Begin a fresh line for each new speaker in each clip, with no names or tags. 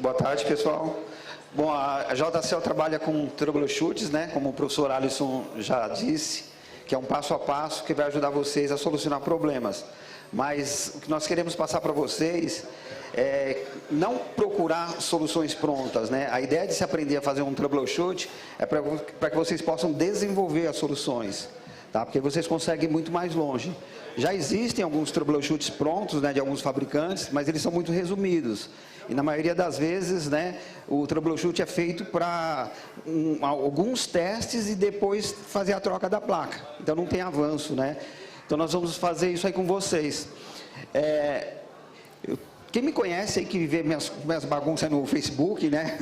Boa tarde, pessoal. Bom, a JCL trabalha com troubleshoots, né? Como o professor Alisson já disse, que é um passo a passo que vai ajudar vocês a solucionar problemas. Mas o que nós queremos passar para vocês é não procurar soluções prontas, né? A ideia de se aprender a fazer um troubleshoot é para que vocês possam desenvolver as soluções, tá? Porque vocês conseguem ir muito mais longe. Já existem alguns troubleshoots prontos, né, de alguns fabricantes, mas eles são muito resumidos. E na maioria das vezes, né, o troubleshoot é feito para alguns testes e depois fazer a troca da placa. Então não tem avanço, né? Então nós vamos fazer isso aí com vocês. Quem me conhece aí, que vê minhas bagunças no Facebook, né?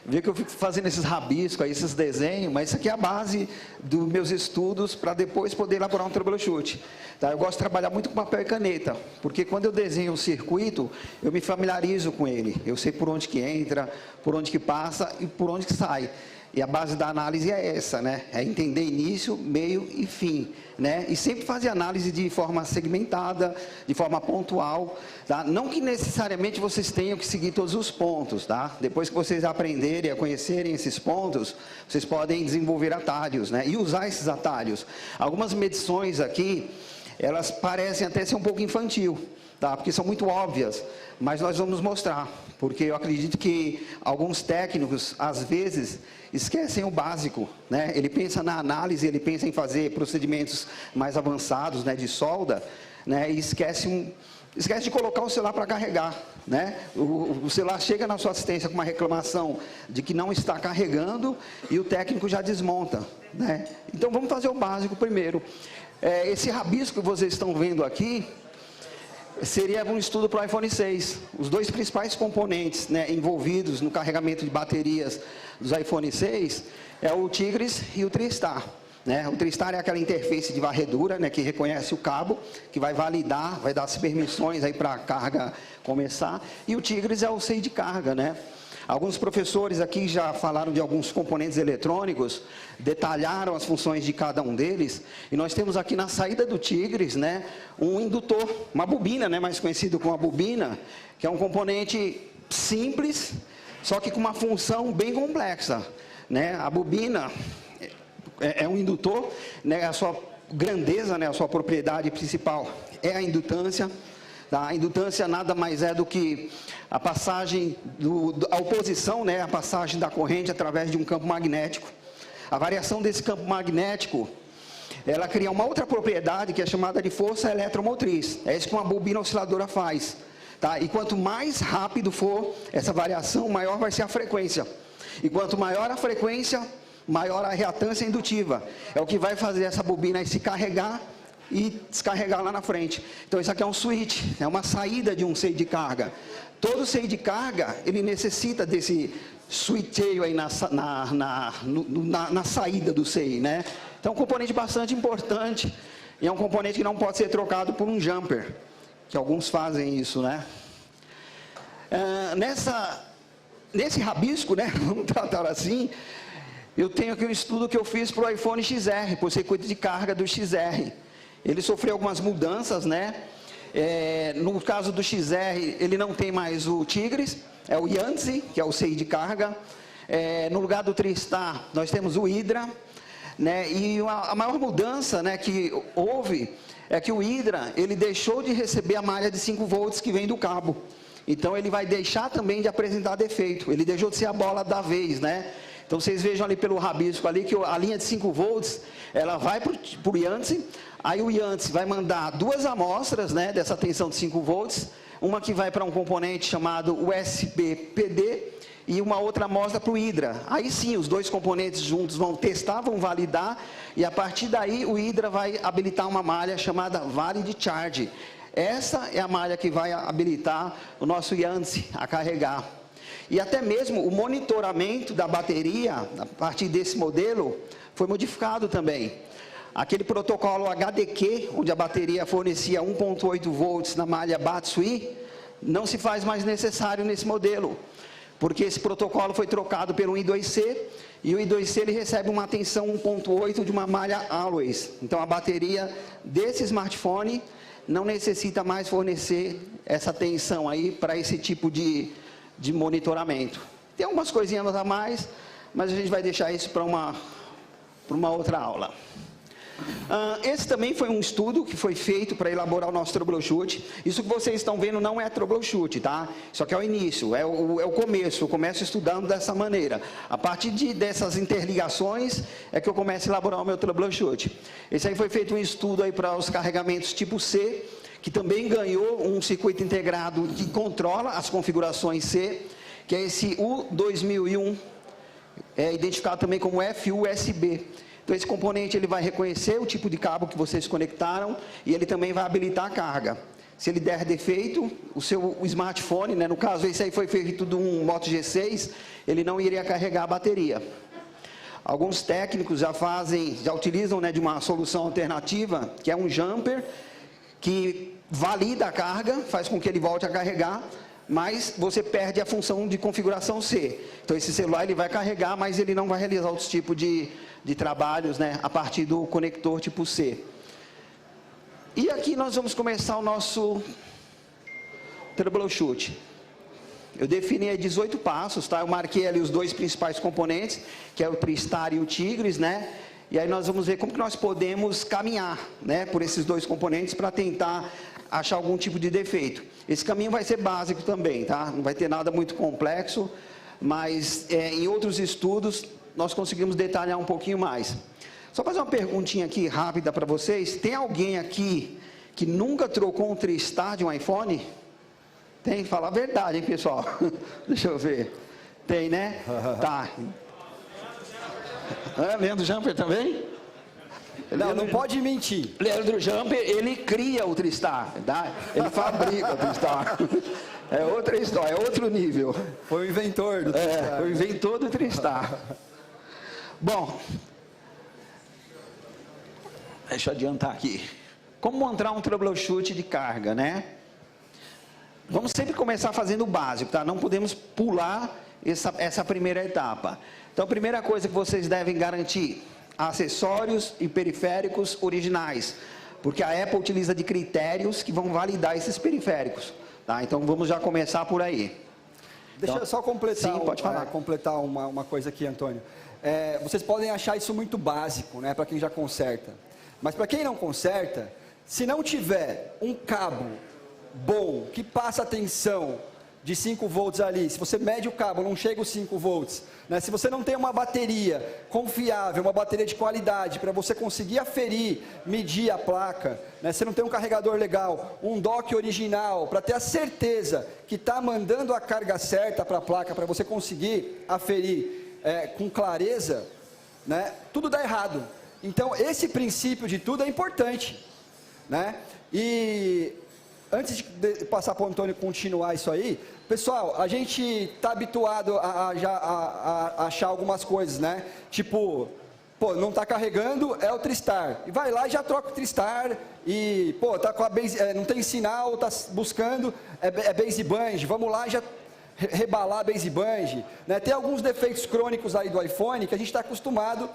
Vê que eu fico fazendo esses rabiscos aí, esses desenhos, mas isso aqui é a base dos meus estudos para depois poder elaborar um troubleshoot. Tá? Eu gosto de trabalhar muito com papel e caneta, porque quando eu desenho um circuito, eu me familiarizo com ele. Eu sei por onde que entra, por onde que passa e por onde que sai. E a base da análise é essa, né? É entender início, meio e fim, né? E sempre fazer análise de forma segmentada, de forma pontual, tá? Não que necessariamente vocês tenham que seguir todos os pontos, tá? Depois que vocês aprenderem a conhecerem esses pontos, vocês podem desenvolver atalhos, né? E usar esses atalhos. Algumas medições aqui, elas parecem até ser um pouco infantil, tá? Porque são muito óbvias, mas nós vamos mostrar, porque eu acredito que alguns técnicos, às vezes, esquecem o básico, né? Ele pensa na análise, ele pensa em fazer procedimentos mais avançados, né, de solda, né, e esquece de colocar o celular para carregar, né? O celular chega na sua assistência com uma reclamação de que não está carregando e o técnico já desmonta, né? Então vamos fazer o básico primeiro. Esse rabisco que vocês estão vendo aqui seria um estudo para o iPhone 6. Os dois principais componentes, né, envolvidos no carregamento de baterias dos iPhone 6 é o Tigris e o TriStar. Né? O TriStar é aquela interface de varredura, né, que reconhece o cabo, que vai validar, vai dar as permissões aí para a carga começar. E o Tigris é o SEI de carga, né? Alguns professores aqui já falaram de alguns componentes eletrônicos, detalharam as funções de cada um deles, e nós temos aqui na saída do Tigris, né, um indutor, uma bobina, né, mais conhecido como a bobina, que é um componente simples, só que com uma função bem complexa, né? A bobina é um indutor, né, a sua grandeza, né, a sua propriedade principal é a indutância. A indutância nada mais é do que a passagem, a oposição, né, a passagem da corrente através de um campo magnético. A variação desse campo magnético, ela cria uma outra propriedade que é chamada de força eletromotriz. É isso que uma bobina osciladora faz. Tá? E quanto mais rápido for essa variação, maior vai ser a frequência. E quanto maior a frequência, maior a reatância indutiva. É o que vai fazer essa bobina aí se carregar e descarregar lá na frente. Então isso aqui é um switch, é uma saída de um SEI de carga. Todo SEI de carga, ele necessita desse switcheio aí na saída do SEI, né? Então é um componente bastante importante e é um componente que não pode ser trocado por um jumper, que alguns fazem isso, né? Nesse rabisco, né, vamos tratar assim, eu tenho aqui um estudo que eu fiz para o iPhone XR, para o circuito de carga do XR. Ele sofreu algumas mudanças, né? No caso do XR, ele não tem mais o Tigris, é o Yanzi, que é o SEI de carga. No lugar do TriStar, nós temos o Hydra, né? E a maior mudança, né, que houve é que o Hydra, ele deixou de receber a malha de 5 volts que vem do cabo. Então ele vai deixar também de apresentar defeito, ele deixou de ser a bola da vez, né? Então vocês vejam ali pelo rabisco ali que a linha de 5 volts, ela vai para o Yanzi. Aí o Yanzi vai mandar 2 amostras, né, dessa tensão de 5 volts, uma que vai para um componente chamado USB-PD e uma outra amostra para o Hydra. Aí sim, os 2 componentes juntos vão testar, vão validar, e a partir daí o Hydra vai habilitar uma malha chamada Valid Charge. Essa é a malha que vai habilitar o nosso Yanzi a carregar. E até mesmo o monitoramento da bateria, a partir desse modelo, foi modificado também. Aquele protocolo HDQ, onde a bateria fornecia 1.8 volts na malha Batsui, não se faz mais necessário nesse modelo, porque esse protocolo foi trocado pelo I2C, e o I2C ele recebe uma tensão 1.8 de uma malha Always. Então a bateria desse smartphone não necessita mais fornecer essa tensão aí para esse tipo de de monitoramento. Tem algumas coisinhas a mais, mas a gente vai deixar isso para uma outra aula. Esse também foi um estudo que foi feito para elaborar o nosso troubleshoot. Isso que vocês estão vendo não é troubleshoot, tá? Isso aqui é o início, é o começo. Eu começo estudando dessa maneira. A partir dessas interligações é que eu começo a elaborar o meu troubleshoot. Esse aí foi feito um estudo aí para os carregamentos tipo C, que também ganhou um circuito integrado que controla as configurações C, que é esse U2001, identificado também como FUSB. Então, esse componente ele vai reconhecer o tipo de cabo que vocês conectaram e ele também vai habilitar a carga. Se ele der defeito, o smartphone, né, no caso, esse aí foi feito de um Moto G6, ele não iria carregar a bateria. Alguns técnicos já utilizam, né, de uma solução alternativa, que é um jumper, que valida a carga, faz com que ele volte a carregar, mas você perde a função de configuração C. Então, esse celular ele vai carregar, mas ele não vai realizar outros tipos de trabalhos, né, a partir do conector tipo C. E aqui nós vamos começar o nosso troubleshoot. Eu defini aí 18 passos, tá? Eu marquei ali os dois principais componentes, que é o Tristar e o Tigris, né? E aí nós vamos ver como que nós podemos caminhar, né, por esses dois componentes para tentar achar algum tipo de defeito. Esse caminho vai ser básico também, tá? Não vai ter nada muito complexo, mas em outros estudos nós conseguimos detalhar um pouquinho mais. Só fazer uma perguntinha aqui rápida para vocês. Tem alguém aqui que nunca trocou um Tristar de um iPhone? Tem? Fala a verdade, hein, pessoal? Deixa eu ver. Tem, né? Tá. Leandro Jumper também?
Não pode mentir.
Leandro Jumper, ele cria o Tristar, tá? Ele fabrica o Tristar. É outra história, é outro nível.
Foi o inventor do Tristar.
Foi o inventor do Tristar. Bom, deixa eu adiantar aqui. Como montar um troubleshoot de carga, né? Vamos sempre começar fazendo o básico, tá? Não podemos pular essa primeira etapa. Então, a primeira coisa que vocês devem garantir: acessórios e periféricos originais, porque a Apple utiliza de critérios que vão validar esses periféricos, tá? Então, vamos já começar por aí.
Deixa eu só completar,
sim, pode falar.
Completar uma coisa aqui, Antônio. Vocês podem achar isso muito básico, né, para quem já conserta. Mas para quem não conserta, se não tiver um cabo bom, que passa a tensão de 5 volts ali, se você mede o cabo, não chega os 5 volts, né, se você não tem uma bateria confiável, uma bateria de qualidade, para você conseguir aferir, medir a placa, né, você não tem um carregador legal, um dock original, para ter a certeza que está mandando a carga certa para a placa, para você conseguir aferir com clareza, né, tudo dá errado. Então, esse princípio de tudo é importante, né? E antes de passar para o Antônio continuar isso aí, pessoal, a gente está habituado a achar algumas coisas, né? Tipo, pô, não está carregando, é o Tristar. E vai lá e já troca o Tristar. E, pô, tá com a base, não tem sinal, está buscando, é base band. Vamos lá e já rebalar a base band. Né? Tem alguns defeitos crônicos aí do iPhone que a gente está acostumado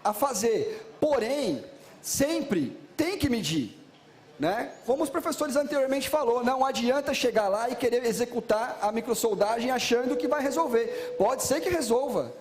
a fazer. Porém, sempre tem que medir. Né? Como os professores anteriormente falou, não adianta chegar lá e querer executar a microsoldagem achando que vai resolver. Pode ser que resolva,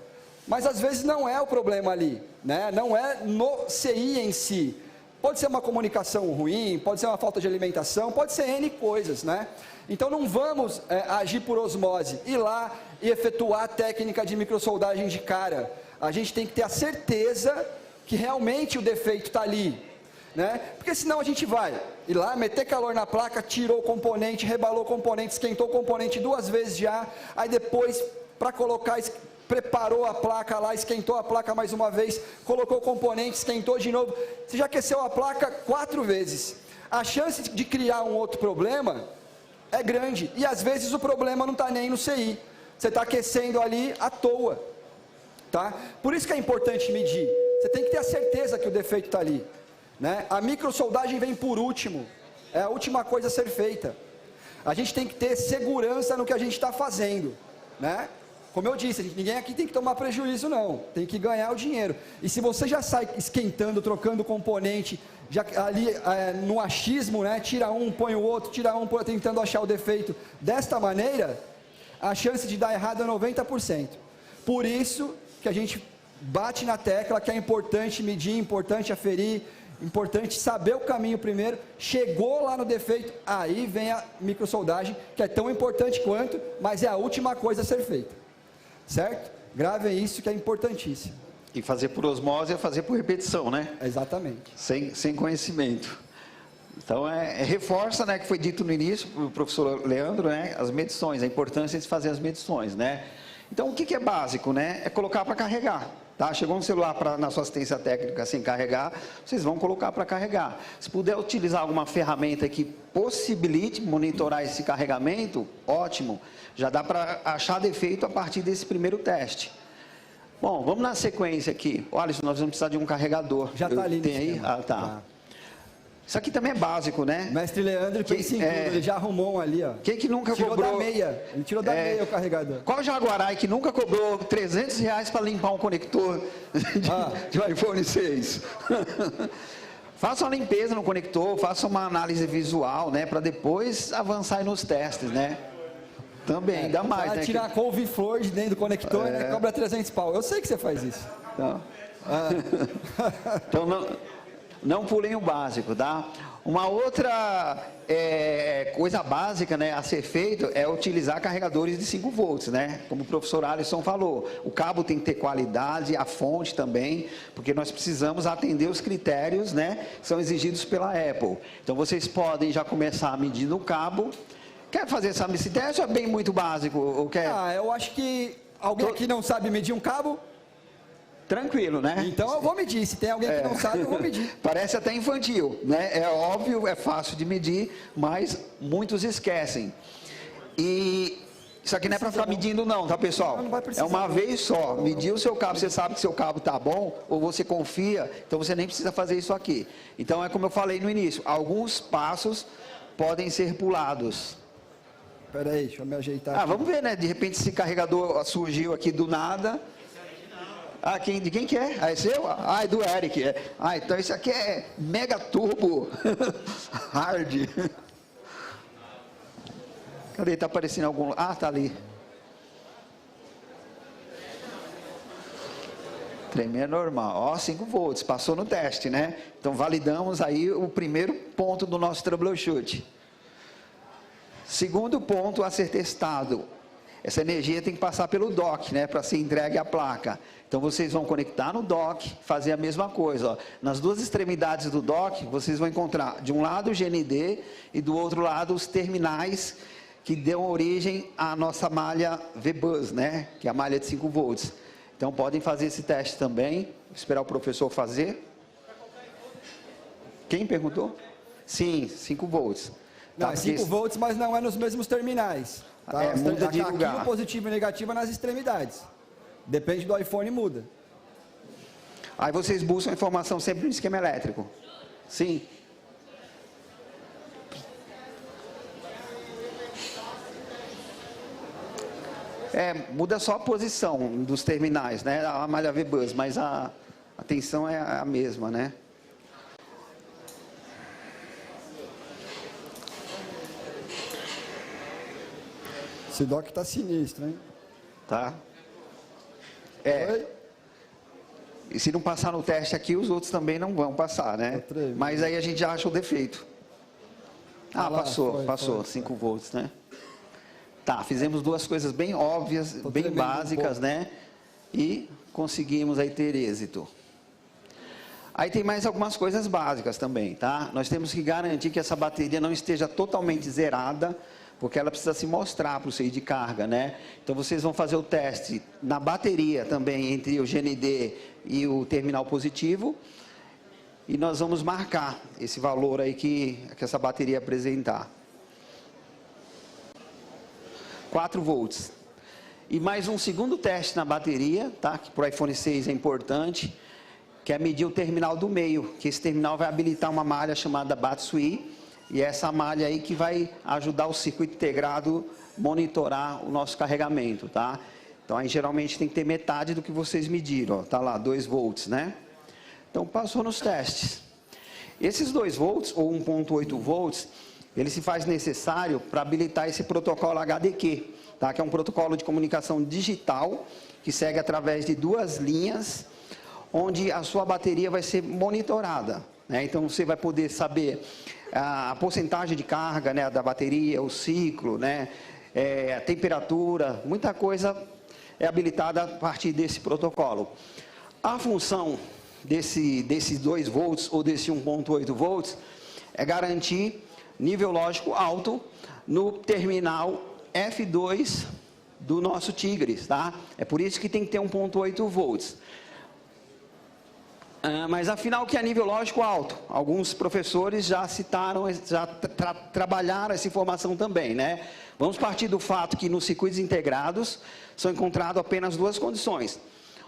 mas às vezes não é o problema ali, né? Não é no CI em si. Pode ser uma comunicação ruim, pode ser uma falta de alimentação, pode ser N coisas, né? Então não vamos agir por osmose, ir lá e efetuar a técnica de microsoldagem de cara. A gente tem que ter a certeza que realmente o defeito está ali. Né? Porque senão a gente vai ir lá, meter calor na placa, tirou o componente, rebalou o componente, esquentou o componente 2 vezes já, aí depois, para colocar, preparou a placa lá, esquentou a placa mais uma vez, colocou o componente, esquentou de novo, você já aqueceu a placa 4 vezes. A chance de criar um outro problema é grande, e às vezes o problema não está nem no CI, você está aquecendo ali à toa. Tá? Por isso que é importante medir, você tem que ter a certeza que o defeito está ali. Né? A microsoldagem vem por último, é a última coisa a ser feita. A gente tem que ter segurança no que a gente está fazendo, né? como eu disse, ninguém aqui tem que tomar prejuízo não, tem que ganhar o dinheiro. E se você já sai esquentando, trocando componente, já ali no achismo, né, tira um, põe o outro, tira um, tentando achar o defeito, desta maneira, a chance de dar errado é 90%. Por isso que a gente bate na tecla que é importante medir, importante aferir, importante saber o caminho primeiro. Chegou lá no defeito, aí vem a microsoldagem, que é tão importante quanto, mas é a última coisa a ser feita, certo? Gravem isso, que é importantíssimo.
E fazer por osmose é fazer por repetição, né?
Exatamente.
Sem conhecimento. Então, reforça, né, que foi dito no início, o professor Leandro, né, as medições, a importância de fazer as medições, né? Então, o que é básico, né? É colocar para carregar. Tá? Chegou um celular na sua assistência técnica sem carregar, vocês vão colocar para carregar. Se puder utilizar alguma ferramenta que possibilite monitorar esse carregamento, ótimo. Já dá para achar defeito a partir desse primeiro teste. Bom, vamos na sequência aqui. Olha, nós vamos precisar de um carregador.
Já está ali.
Tem aí? Ah, tá. Isso aqui também é básico, né?
O mestre Leandro pensa em tudo, ele já arrumou um ali, ó.
Quem que nunca
tirou
cobrou...
da meia, ele tirou da meia o carregador.
Qual Jaguarai que nunca cobrou R$300 para limpar um conector de um iPhone 6? Faça uma limpeza no conector, faça uma análise visual, né? Para depois avançar nos testes, né? Também, ainda mais, né?
Tirar a couve-flor de dentro do conector, né? Cobra 300 pau. Eu sei que você faz isso.
Então, então não pulem o básico, tá? Uma outra coisa básica, né, a ser feito é utilizar carregadores de 5 volts, né? Como o professor Alisson falou, o cabo tem que ter qualidade, a fonte também, porque nós precisamos atender os critérios, né, que são exigidos pela Apple. Então, vocês podem já começar a medir no cabo. Quer fazer esse teste ou é bem muito básico? Ou quer...
eu acho que alguém aqui não sabe medir um cabo?
Tranquilo, né?
Então eu vou medir, se tem alguém que não sabe, eu vou medir.
Parece até infantil, né? É óbvio, é fácil de medir, mas muitos esquecem. E isso aqui não é para ficar medindo não, tá, pessoal?
Não vai precisar,
é uma vez só, medir o seu cabo, você sabe que seu cabo tá bom, ou você confia, então você nem precisa fazer isso aqui. Então é como eu falei no início, alguns passos podem ser pulados.
Espera aí, deixa eu me ajeitar aqui.
Vamos ver, né? De repente esse carregador surgiu aqui do nada. De quem que é? É seu? É do Eric. Então esse aqui é Mega Turbo Hard. Cadê? Está aparecendo algum... tá ali. Tremer é normal. 5 volts, passou no teste, né? Então validamos aí o primeiro ponto do nosso troubleshoot. Segundo ponto a ser testado. Essa energia tem que passar pelo dock, né, para ser entregue à placa. Então, vocês vão conectar no dock, fazer a mesma coisa. Ó. Nas duas extremidades do dock, vocês vão encontrar, de um lado, o GND e do outro lado, os terminais que dão origem à nossa malha V-Bus, né, que é a malha de 5 volts. Então, podem fazer esse teste também. Vou esperar o professor fazer. Quem perguntou? Sim, 5 volts.
Não, é 5 volts, mas não é nos mesmos terminais. Tá?
Muda de lugar.
Aqui o positivo e negativo é nas extremidades. Depende do iPhone, muda.
Aí vocês buscam informação sempre no esquema elétrico. Sim. Muda só a posição dos terminais, né? A malha V-Bus, mas a tensão é a mesma, né?
Esse dock tá sinistro, hein?
Tá. E se não passar no teste aqui, os outros também não vão passar, né? Mas aí a gente já acha o defeito. Passou, 5 volts, né? Tá, fizemos duas coisas bem óbvias, bem básicas, né? E conseguimos aí ter êxito. Aí tem mais algumas coisas básicas também, tá? Nós temos que garantir que essa bateria não esteja totalmente zerada, porque ela precisa se mostrar para o CI de carga, né? Então, vocês vão fazer o teste na bateria também, entre o GND e o terminal positivo, e nós vamos marcar esse valor aí que essa bateria apresentar. 4 volts. E mais um segundo teste na bateria, tá? Que para o iPhone 6 é importante, que é medir o terminal do meio, que esse terminal vai habilitar uma malha chamada Batsui, e é essa malha aí que vai ajudar o circuito integrado a monitorar o nosso carregamento, tá? Então, aí geralmente tem que ter metade do que vocês mediram, ó, tá lá, 2 volts, né? Então, passou nos testes. Esses 2 volts, ou 1,8 volts, ele se faz necessário para habilitar esse protocolo HDQ, tá? Que é um protocolo de comunicação digital, que segue através de 2 linhas, onde a sua bateria vai ser monitorada, né? Então, você vai poder saber a porcentagem de carga, né, da bateria, o ciclo, né, a temperatura, muita coisa é habilitada a partir desse protocolo. A função desses 2 volts ou desse 1,8 volts é garantir nível lógico alto no terminal F2 do nosso Tigres, tá? É por isso que tem que ter 1,8 volts. Mas afinal, o que é nível lógico alto? Alguns professores já citaram, já trabalharam essa informação também, né? Vamos partir do fato que nos circuitos integrados são encontradas apenas 2 condições.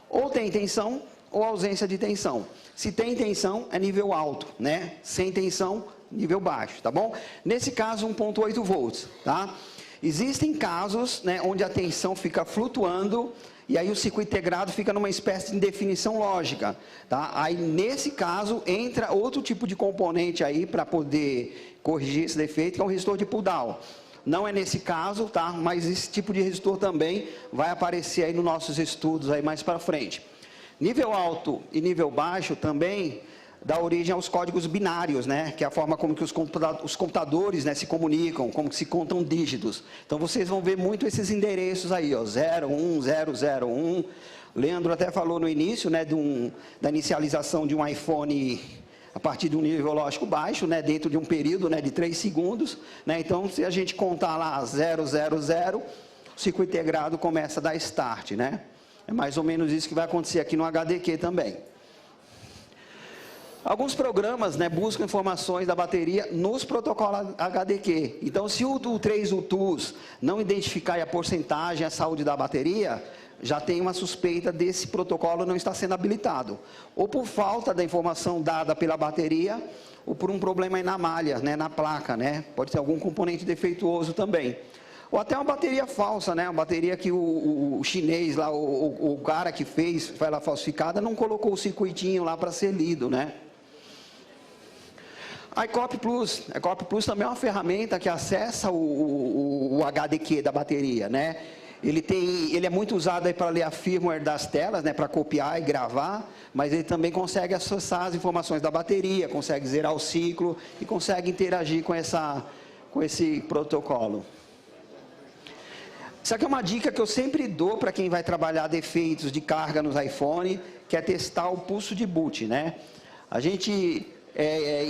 Ou tem tensão ou ausência de tensão. Se tem tensão, é nível alto, né? Sem tensão, nível baixo, tá bom? Nesse caso, 1,8 volts, tá? Existem casos, né, onde a tensão fica flutuando e aí o circuito integrado fica numa espécie de indefinição lógica, tá? Aí, nesse caso, entra outro tipo de componente aí para poder corrigir esse defeito, que é um resistor de pull-down. Não é nesse caso, tá? Mas esse tipo de resistor também vai aparecer aí nos nossos estudos aí mais para frente. Nível alto e nível baixo também dá origem aos códigos binários, né? Que é a forma como que os computadores, né, se comunicam, como que se contam dígitos. Então, vocês vão ver muito esses endereços aí, ó, 01, 001. Leandro até falou no início, né, da inicialização de um iPhone a partir de um nível lógico baixo, né, dentro de um período, né, de 3 segundos. Né? Então, se a gente contar lá 000, o circuito integrado começa a dar start, né? É mais ou menos isso que vai acontecer aqui no HDQ também. Alguns programas, né, buscam informações da bateria nos protocolos HDQ. Então, se o 3 UTUs não identificar a porcentagem, a saúde da bateria, já tem uma suspeita desse protocolo não estar sendo habilitado. Ou por falta da informação dada pela bateria, ou por um problema aí na malha, né, na placa, né? Pode ter algum componente defeituoso também. Ou até uma bateria falsa, né? Uma bateria que o chinês lá, o cara que fez, foi lá falsificada, não colocou o circuitinho lá para ser lido, né? A iCopy Plus também é uma ferramenta que acessa o HDQ da bateria, né? Ele é muito usado aí para ler a firmware das telas, né? Para copiar e gravar, mas ele também consegue acessar as informações da bateria, consegue zerar o ciclo e consegue interagir com esse protocolo. Isso aqui é uma dica que eu sempre dou para quem vai trabalhar defeitos de carga nos iPhone, que é testar o pulso de boot, né? A gente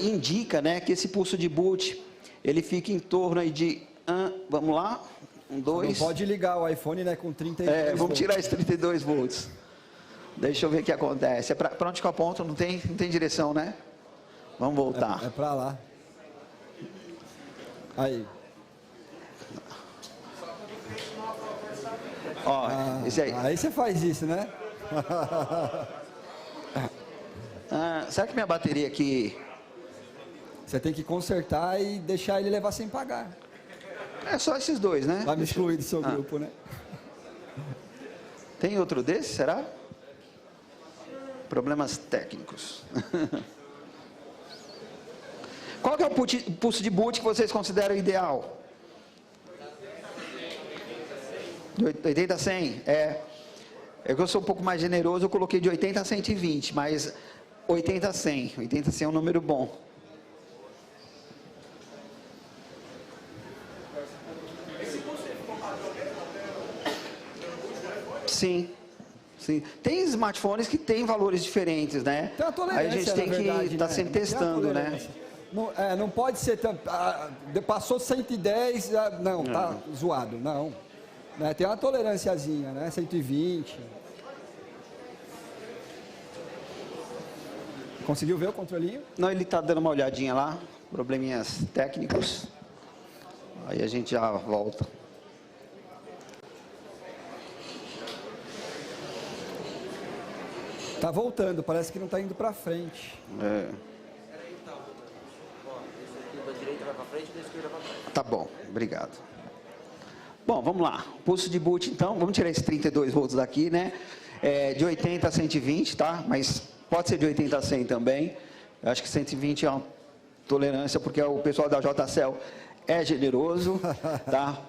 indica, né, que esse pulso de boot, ele fica em torno aí de, vamos lá, 2...
Não pode ligar o iPhone, né, com 32 volts.
Vamos tirar esses 32 volts. Deixa eu ver o que acontece. Para onde que eu aponto? Não tem direção, né? Vamos voltar.
É para lá. Aí.
Ó, esse aí.
Aí você faz isso, né?
Será que minha bateria aqui...
Você tem que consertar e deixar ele levar sem pagar.
É só esses 2, né?
Vai me excluir do seu grupo, né?
Tem outro desse, será? Problemas técnicos. Qual que é o pulso de boot que vocês consideram ideal? De 80 a 100? É que eu sou um pouco mais generoso, eu coloquei de 80 a 120, mas 80 a 100. 80 a 100 é um número bom. Sim. Tem smartphones que têm valores diferentes, né?
Tem uma tolerância,
aí a gente tem que estar sempre testando, né?
Não pode ser... passou 110, não, tá zoado, não. Né? Tem uma tolerânciazinha, né? 120. Conseguiu ver o controlinho?
Não, ele está dando uma olhadinha lá, probleminhas técnicos. Aí a gente já volta.
Tá voltando, parece que não está indo para frente.
Então, ó, esse aqui da direita vai para frente e da esquerda para trás.
Tá bom, obrigado. Bom, vamos lá. Pulso de boot, então, vamos tirar esses 32 volts daqui, né? De 80 a 120, tá? Mas pode ser de 80 a 100 também. Eu acho que 120 é uma tolerância, porque o pessoal da JCL é generoso, tá?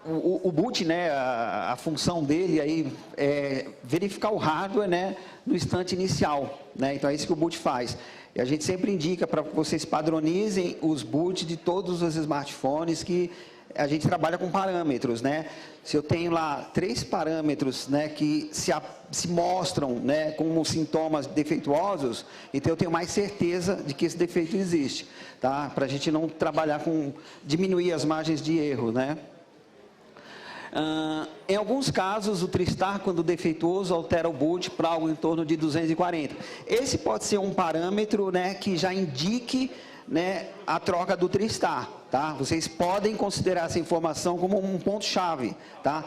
O boot, né, a função dele aí é verificar o hardware, né, no instante inicial, né? Então é isso que o boot faz. E a gente sempre indica para que vocês padronizem os boot de todos os smartphones que a gente trabalha com parâmetros, né? Se eu tenho lá 3 parâmetros, né, que se mostram, né, como sintomas defeituosos, então eu tenho mais certeza de que esse defeito existe, tá? Para a gente não trabalhar com diminuir as margens de erro, né? Em alguns casos, o TriStar, quando defeituoso, altera o boot para algo em torno de 240. Esse pode ser um parâmetro, né, que já indique, né, a troca do TriStar, tá? Vocês podem considerar essa informação como um ponto-chave, tá?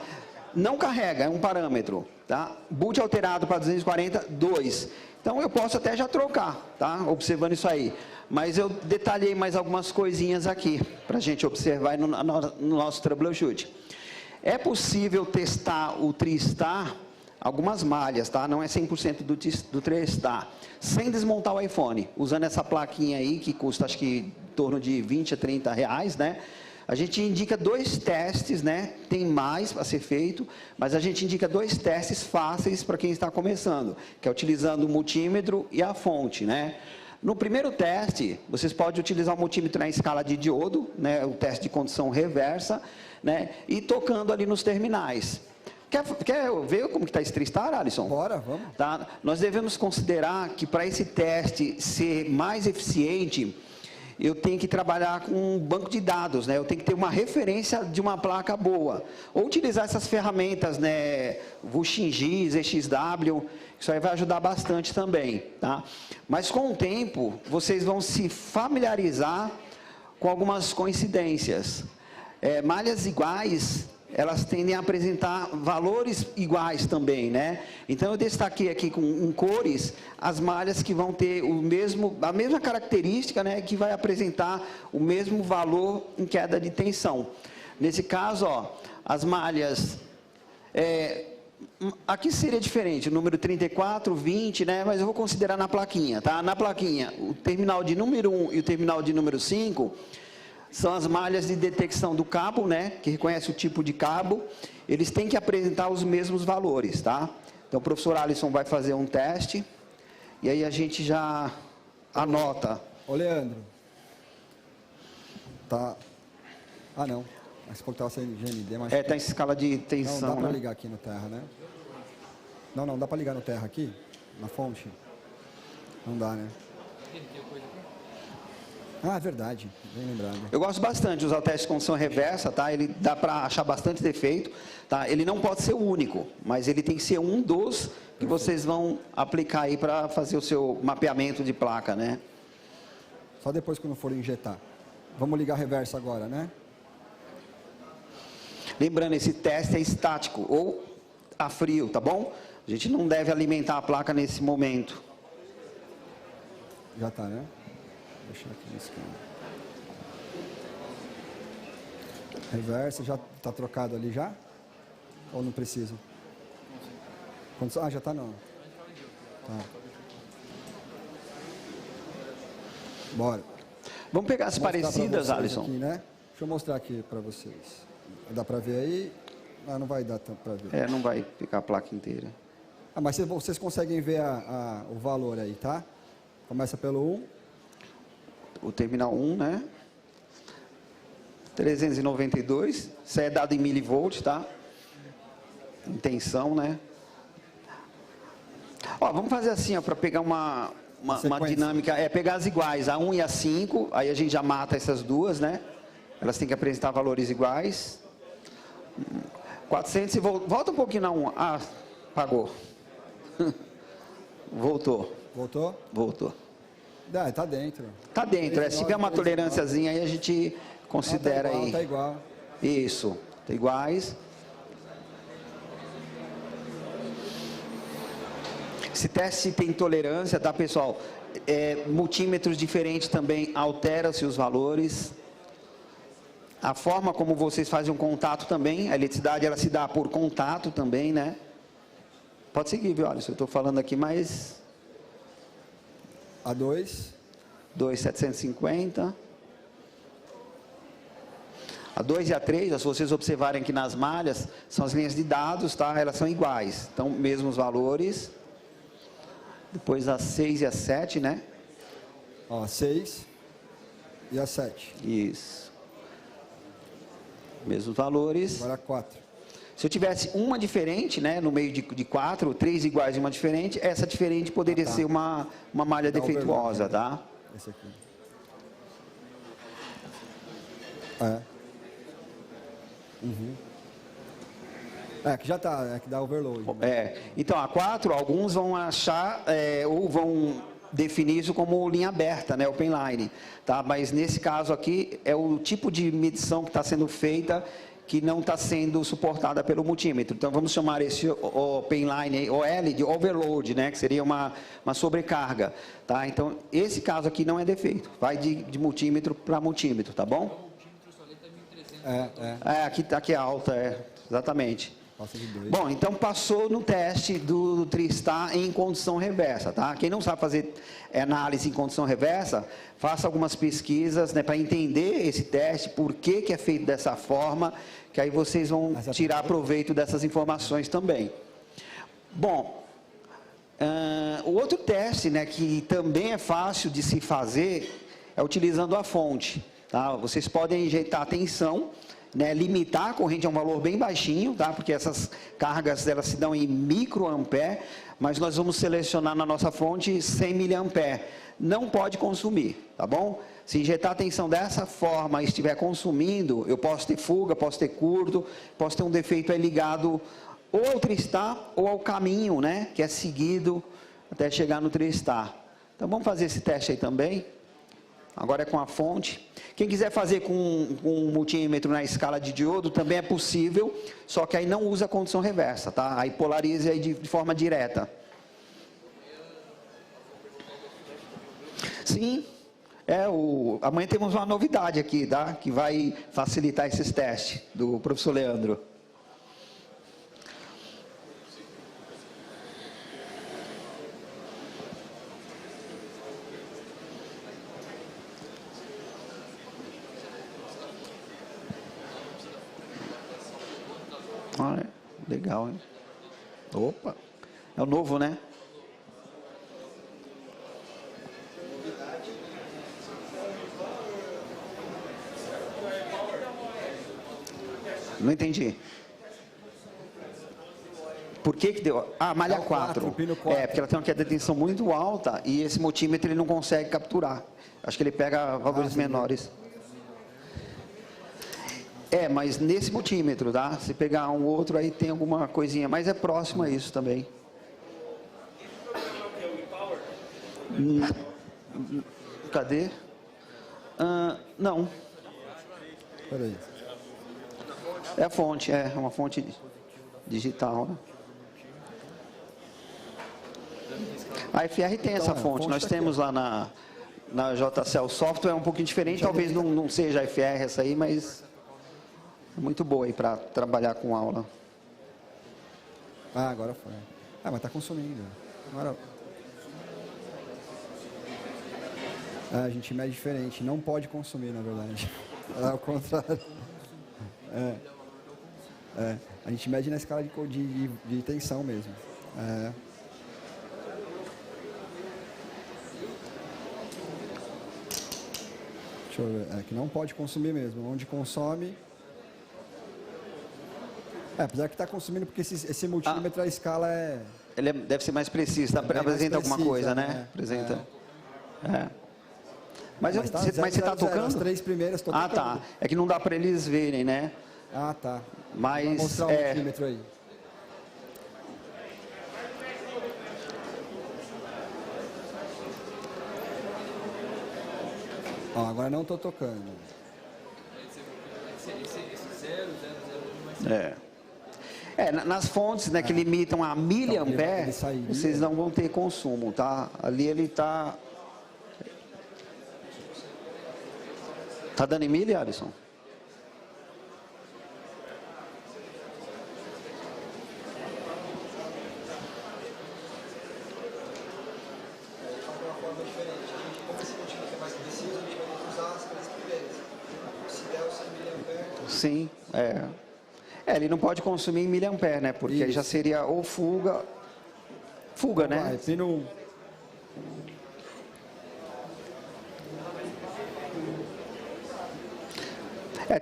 Não carrega, é um parâmetro, tá? Boot alterado para 240, 2. Então, eu posso até já trocar, tá? Observando isso aí. Mas eu detalhei mais algumas coisinhas aqui, para a gente observar no nosso troubleshoot. É possível testar o TriStar, algumas malhas, tá? Não é 100% do TriStar, sem desmontar o iPhone, usando essa plaquinha aí, que custa acho que em torno de 20 a 30 reais, né? A gente indica 2 testes, né? Tem mais para ser feito, mas a gente indica 2 testes fáceis para quem está começando, que é utilizando o multímetro e a fonte, né? No primeiro teste, vocês podem utilizar o multímetro na escala de diodo, né, o teste de condição reversa, né, e tocando ali nos terminais. Quer ver como que está esse TriStar, Alisson?
Bora, vamos.
Tá? Nós devemos considerar que para esse teste ser mais eficiente, eu tenho que trabalhar com um banco de dados, né? Eu tenho que ter uma referência de uma placa boa. Ou utilizar essas ferramentas, né? VuxinG, ZXW, isso aí vai ajudar bastante também, tá? Mas com o tempo, vocês vão se familiarizar com algumas coincidências. Malhas iguais, elas tendem a apresentar valores iguais também, né? Então, eu destaquei aqui em cores as malhas que vão ter a mesma característica, né? Que vai apresentar o mesmo valor em queda de tensão. Nesse caso, ó, as malhas... aqui seria diferente, o número 34, 20, né? Mas eu vou considerar na plaquinha, tá? Na plaquinha, o terminal de número 1 e o terminal de número 5... são as malhas de detecção do cabo, né, que reconhece o tipo de cabo, eles têm que apresentar os mesmos valores, tá? Então, o professor Alisson vai fazer um teste, e aí a gente já anota.
Ô, Leandro. Tá. Ah, não. Mas como estava sem GND, mas...
Está em escala de tensão,
não, dá para
né?
ligar aqui no terra, né? Não, dá para ligar no terra aqui, na fonte. Não dá, né? Ah, é verdade, bem lembrado.
Eu gosto bastante de usar o teste de condição reversa, tá? Ele dá para achar bastante defeito, tá? Ele não pode ser o único, mas ele tem que ser um dos que vocês vão aplicar aí para fazer o seu mapeamento de placa, né?
Só depois quando for injetar. Vamos ligar a reversa agora, né?
Lembrando, esse teste é estático ou a frio, tá bom? A gente não deve alimentar a placa nesse momento.
Já tá, né? Deixa aqui no esquema. Reversa, já está trocado ali já? Ou não precisa? Já está não. Tá. Bora.
Vamos pegar as parecidas, Alisson?
Aqui, né? Deixa eu mostrar aqui para vocês. Dá para ver aí? Ah, não vai dar tanto para ver.
Não vai ficar a placa inteira.
Ah, mas vocês conseguem ver o valor aí, tá? Começa pelo 1.
O terminal 1, né? 392. Isso é dado em milivolts, tá? Em tensão, né? Ó, vamos fazer assim, para pegar uma dinâmica. Pegar as iguais, a 1 e a 5. Aí a gente já mata essas duas, né? Elas têm que apresentar valores iguais. 400 e volta um pouquinho na 1. Ah, apagou. Voltou.
Voltou?
Voltou.
Tá dentro.
Tá dentro. Se tiver uma tolerânciazinha aí, a gente considera
tá igual,
aí.
Tá igual.
Isso. Tá iguais. Esse teste tem tolerância, tá, pessoal? Multímetros diferentes também alteram-se os valores. A forma como vocês fazem um contato também, a eletricidade ela se dá por contato também, né? Pode seguir, viu, Alisson? Eu estou falando aqui mais...
A2.
2,750. A 2 e a 3, se vocês observarem aqui nas malhas, são as linhas de dados, tá? Elas são iguais. Então, mesmos valores. Depois a 6 e a 7, né?
Ó, 6 e a 7.
Isso. Mesmos valores.
Agora a 4.
Se eu tivesse uma diferente, né, no meio de 4, 3 iguais e uma diferente, essa diferente poderia ser uma malha defeituosa, tá?
Esse aqui. É. Uhum. É, que já tá, é que dá overload. Né?
Então, a 4, alguns vão achar, ou vão definir isso como linha aberta, né, open line, tá? Mas nesse caso aqui, é o tipo de medição que está sendo feita que não está sendo suportada pelo multímetro. Então, vamos chamar esse open line, OL, de overload, né, que seria uma sobrecarga, tá? Então, esse caso aqui não é defeito, vai de multímetro para multímetro, tá bom? Aqui é alta, exatamente.
Passa de 2.
Bom, então passou no teste do Tristar em condição reversa, tá? Quem não sabe fazer análise em condição reversa, faça algumas pesquisas, né, para entender esse teste, por que é feito dessa forma, que aí vocês vão tirar proveito dessas informações também. Bom, o outro teste, né, que também é fácil de se fazer, é utilizando a fonte, tá? Vocês podem injetar tensão, né, limitar a corrente a um valor bem baixinho, tá? Porque essas cargas elas se dão em microampere, mas nós vamos selecionar na nossa fonte 100 miliampere. Não pode consumir, tá bom? Se injetar a tensão dessa forma e estiver consumindo, eu posso ter fuga, posso ter curto, posso ter um defeito aí ligado ou ao Tristar ou ao caminho, né, que é seguido até chegar no Tristar. Então vamos fazer esse teste aí também. Agora é com a fonte. Quem quiser fazer com um multímetro na escala de diodo, também é possível, só que aí não usa a condição reversa, tá? Aí polarize aí de forma direta. Sim, amanhã temos uma novidade aqui, tá? Que vai facilitar esses testes do professor Leandro. Legal, hein? Opa, é o novo, né? Não entendi. Por que deu? Ah, malha 4. Porque ela tem uma queda de tensão muito alta e esse multímetro ele não consegue capturar. Acho que ele pega valores menores. Mas nesse multímetro, tá? Se pegar um outro, aí tem alguma coisinha, mas é próximo a isso também. Cadê? Não.
Peraí.
É a fonte, é uma fonte digital, né? A FR tem essa fonte, nós temos lá na JCL Software, é um pouquinho diferente, talvez não seja a FR essa aí, mas... muito boa aí para trabalhar com aula.
Agora foi. Mas está consumindo. Agora... a gente mede diferente. Não pode consumir, na verdade. É ao contrário. A gente mede na escala de tensão mesmo. Deixa eu ver. Que não pode consumir mesmo. Onde consome... apesar que está consumindo, porque esse multímetro, a escala é...
ele deve ser mais preciso, apresenta alguma coisa, né? Apresenta. Mas você está tocando?
As 3 primeiras estou tocando.
Tá. É que não dá para eles verem, né?
Tá.
Mas...
vou mostrar o multímetro aí. Agora não estou tocando.
Nas fontes, né, que limitam a miliampere, vocês não vão ter consumo, tá? Ali ele está... Tá dando em milha, Alisson? Sim, ele não pode consumir em miliampere, né? Porque aí já seria ou fuga, né?
Vai, pino 1.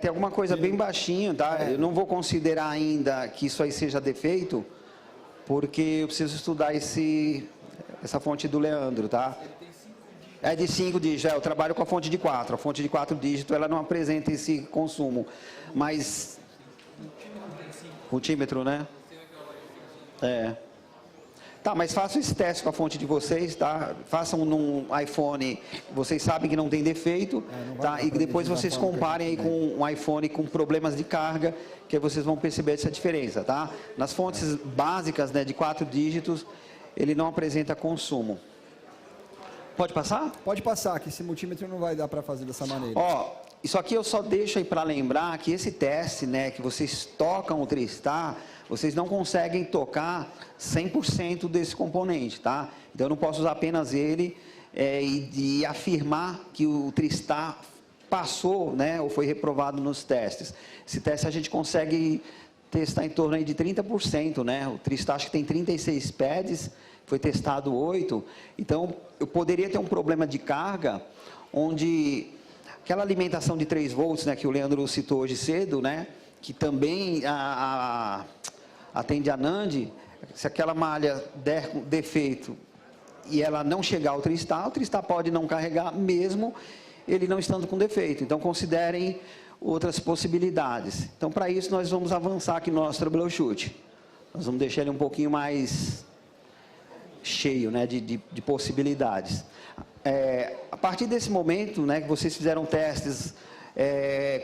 Tem alguma coisa bem baixinho, tá? Eu não vou considerar ainda que isso aí seja defeito, porque eu preciso estudar essa fonte do Leandro, tá? É de 5 dígitos, eu trabalho com a fonte de 4. A fonte de 4 dígitos, ela não apresenta esse consumo, mas... Multímetro, né? Tá, mas façam esse teste com a fonte de vocês, tá? Façam num iPhone, vocês sabem que não tem defeito, tá? E depois vocês comparem aí com um iPhone com problemas de carga, que aí vocês vão perceber essa diferença, tá? Nas fontes básicas, né, de 4 dígitos, ele não apresenta consumo. Pode passar?
Pode passar, que esse multímetro não vai dar para fazer dessa maneira.
Ó, isso aqui eu só deixo aí para lembrar que esse teste, né, que vocês tocam o Tristar, vocês não conseguem tocar 100% desse componente, tá? Então eu não posso usar apenas ele e afirmar que o Tristar passou, né, ou foi reprovado nos testes. Esse teste a gente consegue testar em torno aí de 30%, né? O Tristar acho que tem 36 pads, foi testado 8. Então eu poderia ter um problema de carga onde aquela alimentação de 3 volts, né, que o Leandro citou hoje cedo, né, que também atende a NAND, se aquela malha der defeito e ela não chegar ao Tristar, o Tristar pode não carregar mesmo ele não estando com defeito. Então considerem outras possibilidades. Então para isso nós vamos avançar aqui no nosso troubleshoot. Nós vamos deixar ele um pouquinho mais cheio, né, de possibilidades. A partir desse momento, né, que vocês fizeram testes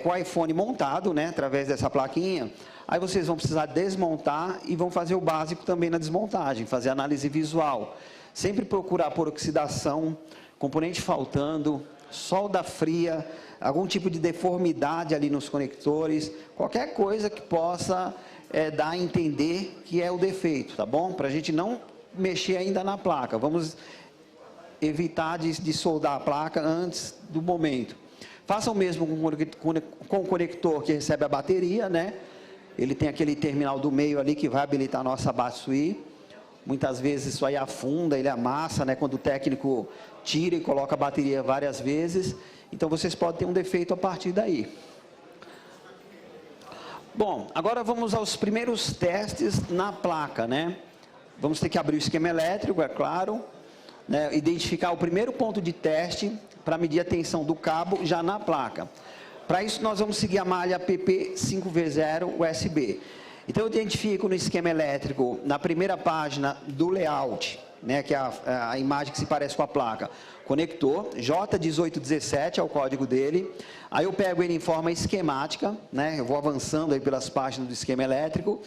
com o iPhone montado, né, através dessa plaquinha, aí vocês vão precisar desmontar e vão fazer o básico também na desmontagem, fazer análise visual. Sempre procurar por oxidação, componente faltando, solda fria, algum tipo de deformidade ali nos conectores, qualquer coisa que possa dar a entender que é o defeito, tá bom? Para a gente não mexer ainda na placa, vamos evitar de soldar a placa antes do momento. Faça o mesmo com o conector que recebe a bateria, né? Ele tem aquele terminal do meio ali que vai habilitar a nossa BAT-SWI. Muitas vezes isso aí afunda, ele amassa, né? Quando o técnico tira e coloca a bateria várias vezes. Então vocês podem ter um defeito a partir daí. Bom, agora vamos aos primeiros testes na placa, né? Vamos ter que abrir o esquema elétrico, é claro, né? Identificar o primeiro ponto de teste para medir a tensão do cabo já na placa. Para isso nós vamos seguir a malha PP5V0 USB. Então eu identifico no esquema elétrico, na primeira página do layout, né, que é a imagem que se parece com a placa, conector, J1817 é o código dele. Aí eu pego ele em forma esquemática, né, eu vou avançando aí pelas páginas do esquema elétrico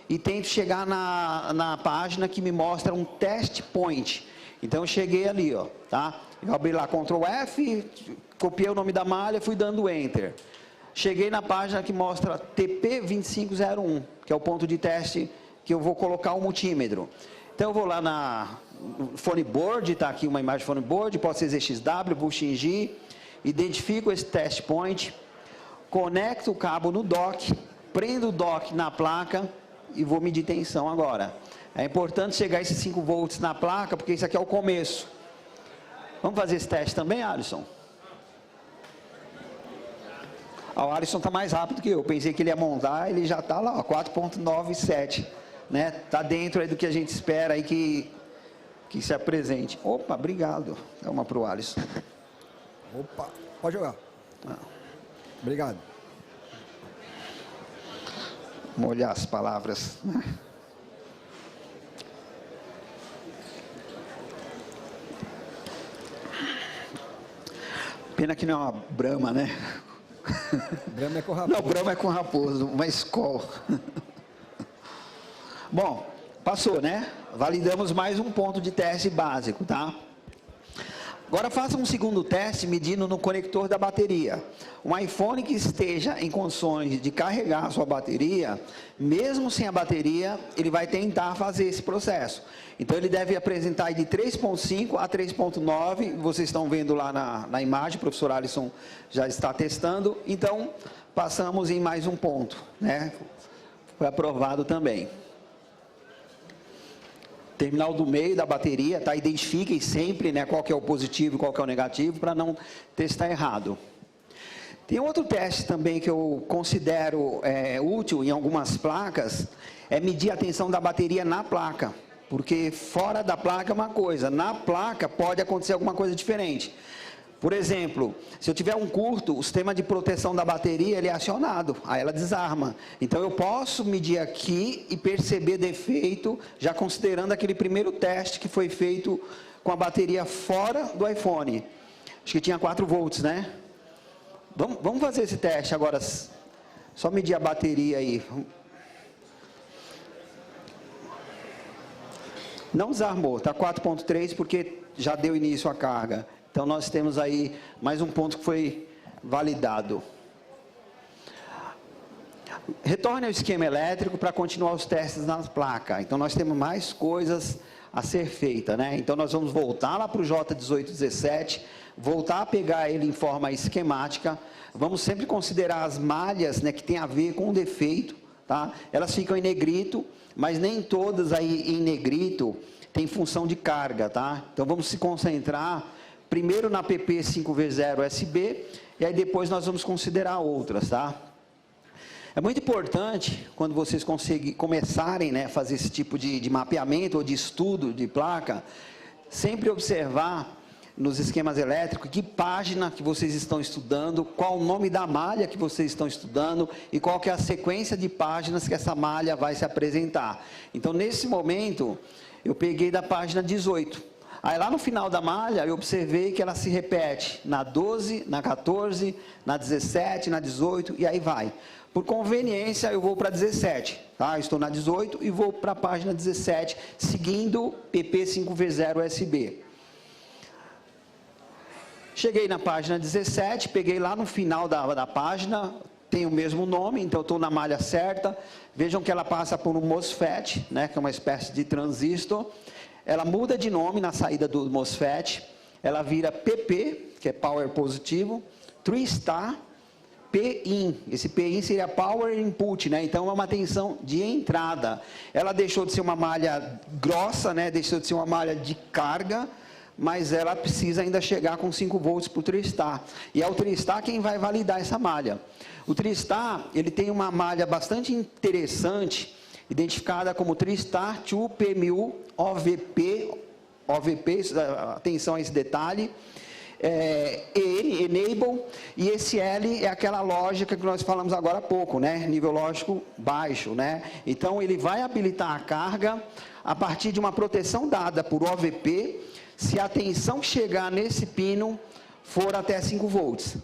e tento chegar na página que me mostra um test point. Então eu cheguei ali, ó, tá? Eu abri lá Ctrl F, copiei o nome da malha, fui dando Enter. Cheguei na página que mostra TP2501, que é o ponto de teste que eu vou colocar o multímetro. Então eu vou lá no phone board, está aqui uma imagem de phone board, pode ser ZXW, Bullshin, identifico esse test point, conecto o cabo no dock, prendo o dock na placa e vou medir tensão agora. É importante chegar a esses 5 volts na placa, porque isso aqui é o começo. Vamos fazer esse teste também, Alisson? O Alisson está mais rápido que eu. Pensei que ele ia montar, ele já está lá, 4.97. Né? Está dentro aí do que a gente espera aí que se apresente. Opa, obrigado. Dá uma para o Alisson.
Opa, pode jogar. Obrigado.
Vamos olhar as palavras. Pena que não é uma Brahma, né?
Brahma é com raposo.
Não, Brahma é com raposo, uma Skol. Bom, passou, né? Validamos mais um ponto de teste básico, tá? Agora faça um segundo teste medindo no conector da bateria. Um iPhone que esteja em condições de carregar a sua bateria, mesmo sem a bateria, ele vai tentar fazer esse processo. Então ele deve apresentar de 3.5 a 3.9, vocês estão vendo lá na imagem, o professor Alisson já está testando. Então, passamos em mais um ponto, né? Foi aprovado também. Terminal do meio da bateria, tá? Identifiquem sempre, né, qual que é o positivo e qual que é o negativo, para não testar errado. Tem outro teste também que eu considero útil em algumas placas, é medir a tensão da bateria na placa. Porque fora da placa é uma coisa, na placa pode acontecer alguma coisa diferente. Por exemplo, se eu tiver um curto, o sistema de proteção da bateria ele é acionado, aí ela desarma. Então eu posso medir aqui e perceber defeito, já considerando aquele primeiro teste que foi feito com a bateria fora do iPhone. Acho que tinha 4 volts, né? Vamos fazer esse teste agora, só medir a bateria aí. Não desarmou, está 4.3 porque já deu início à carga. Então, nós temos aí mais um ponto que foi validado. Retorne ao esquema elétrico para continuar os testes na placa. Então, nós temos mais coisas a ser feita, né? Então, nós vamos voltar lá para o J1817, voltar a pegar ele em forma esquemática. Vamos sempre considerar as malhas, né, que tem a ver com o defeito, tá? Elas ficam em negrito, mas nem todas aí em negrito tem função de carga, tá? Então, vamos se concentrar primeiro na PP 5V0 USB, e aí depois nós vamos considerar outras, tá? É muito importante, quando vocês começarem, né, a fazer esse tipo de mapeamento ou de estudo de placa, sempre observar nos esquemas elétricos que página que vocês estão estudando, qual o nome da malha que vocês estão estudando e qual que é a sequência de páginas que essa malha vai se apresentar. Então, nesse momento, eu peguei da página 18. Aí lá no final da malha, eu observei que ela se repete na 12, na 14, na 17, na 18 e aí vai. Por conveniência, eu vou para 17, tá? Eu estou na 18 e vou para a página 17, seguindo PP 5V0 USB. Cheguei na página 17, peguei lá no final da página, tem o mesmo nome, então eu estou na malha certa. Vejam que ela passa por um MOSFET, né, que é uma espécie de transistor. Ela muda de nome na saída do MOSFET, ela vira PP, que é Power Positivo, TRISTAR, PIN. Esse PIN seria Power Input, né? Então é uma tensão de entrada. Ela deixou de ser uma malha grossa, né? Deixou de ser uma malha de carga, mas ela precisa ainda chegar com 5 volts para o TRISTAR. E é o TRISTAR quem vai validar essa malha. O TRISTAR, ele tem uma malha bastante interessante, identificada como TRISTAR 2P1000 OVP, atenção a esse detalhe, Enable, e esse L é aquela lógica que nós falamos agora há pouco, né? Nível lógico baixo, né? Então, ele vai habilitar a carga a partir de uma proteção dada por OVP, se a tensão chegar nesse pino for até 5 volts.